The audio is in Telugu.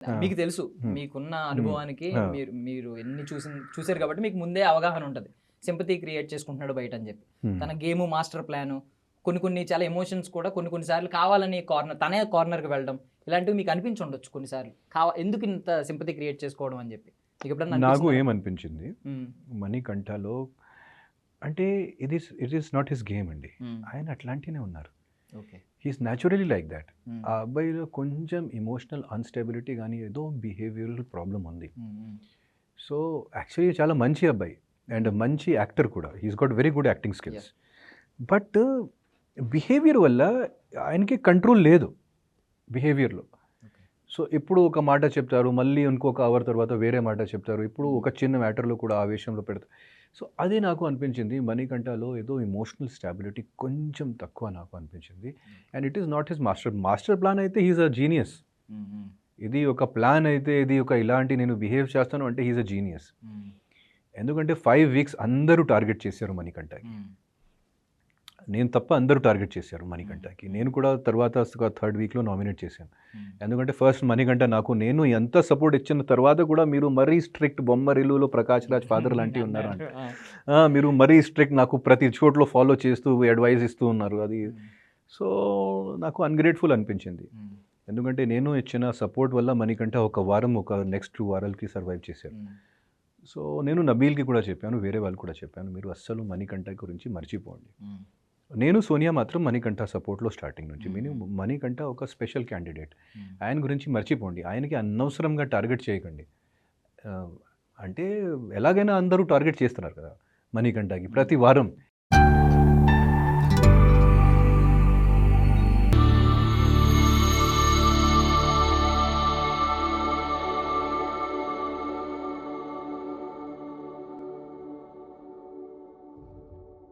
మీకు తెలుసు హ్మ్. మీకున్న హ్మ్. అనుభవానికి ఆ! మీరు మీరు ఎన్ని చూసారు కాబట్టి మీకు ముందే అవగాహన ఉంటుంది. సింపతి క్రియేట్ చేసుకుంటున్నాడు బయట అని చెప్పి. హ్మ్. తన గేమ్ మాస్టర్ ప్లాను కొన్ని చాలా ఎమోషన్స్ కూడా కొన్ని సార్లు కావాలని తనే కార్నర్‌కి వెళ్ళడం ఇలాంటివి మీకు అనిపించి ఉండొచ్చు కొన్నిసార్లు. ఎందుకు ఇంత సింపతి క్రియేట్ చేసుకోవడం అని చెప్పి. మీకు ఎప్పుడన్నా నాకు అనిపించిందా? ఏమనిపించింది హ్మ్. మణికంఠలో అంటే it is not his game అండి. హ్మ్. ఆయన అట్లాంటినే ఉన్నారు. Okay. He is naturally like thought. హ్మ్. ఆ అబ్బాయిలో కొంచెం ఎమోషనల్ అన్‌స్టెబిలిటీ గానీ ఏదో బిహేవియరల్ ప్రాబ్లమ్ ఉంది. హ్మ్. హ్మ్. సో, యాక్చువల్లీ చాలా మంచి అబ్బాయి అండ్ మంచి యాక్టర్ కూడా. He has got very good acting skills. Yeah! But behaviour వల్ల ఆయనకి కంట్రోల్ లేదు బిహేవియర్‌లో. ఓకే. సో, ఎప్పుడు ఒక మాట చెప్తారు. మళ్ళీ ఇంకొక అవర్ తర్వాత వేరే మాట చెప్తారు. ఇప్పుడు ఒక చిన్న మ్యాటర్‌లో కూడా ఆవేశంలో పెడతారు. సో, అదే నాకు అనిపించింది. మణికంఠలో ఏదో ఎమోషనల్ స్టాబిలిటీ కొంచెం తక్కువ నాకు అనిపించింది. And it is not his master plan అయితే హి ఈస్ అ జీనియస్. హ్మ్. హ్మ్. ఇది ఒక ప్లాన్ అయితే ఇది ఒక ఇలాంటి నేను బిహేవ్ చేస్తాను అంటే హి ఈస్ అ జీనియస్. హ్మ్. ఎందుకంటే 5 వీక్స్ అందరూ టార్గెట్ చేశారు మణికంఠకి. హ్మ్. నేను తప్ప అందరూ టార్గెట్ చేశారు మణికంఠకి. నేను కూడా తర్వాత థర్డ్ వీక్‌లో నామినేట్ చేశాను. హ్మ్. ఎందుకంటే ఫస్ట్ మణికంఠ నేను ఎంత సపోర్ట్ ఇచ్చిన తర్వాత కూడా మీరు మరీ స్ట్రిక్ట్ బొమ్మరిల్లులో ప్రకాష్ రాజ్ ఫాదర్ లాంటివి ఉన్నారు అంటే. మీరు మరీ స్ట్రిక్ట్ నాకు ప్రతి చోట్లో ఫాలో చేస్తూ అడ్వైస్ ఇస్తూ ఉన్నారు. అది సో, నాకు అన్‌గ్రేట్‌ఫుల్ అనిపించింది. హ్మ్. ఎందుకంటే నేను ఇచ్చిన సపోర్ట్ వల్ల మణికంఠ ఒక వారం ఒక నెక్స్ట్ 2 వారాలకి సర్వైవ్ చేశారు. హ్మ్. సో, నేను నబీల్‌కి కూడా చెప్పాను. వేరే వాళ్ళకి కూడా చెప్పాను. మీరు అస్సలు మణికంఠ గురించి మర్చిపోండి. హ్మ్. నేను, సోనియా మాత్రం మణికంఠ సపోర్ట్‌లో స్టార్టింగ్ నుంచి. హ్మ్. మణికంఠ ఒక స్పెషల్ క్యాండిడేట్. హ్మ్. ఆయన గురించి మర్చిపోండి. ఆయనకి అనవసరంగా టార్గెట్ చేయకండి. ఆహ్, అంటే ఎలాగైనా అందరూ టార్గెట్ చేస్తున్నారు కదా! మణికంఠకి ప్రతి వారం.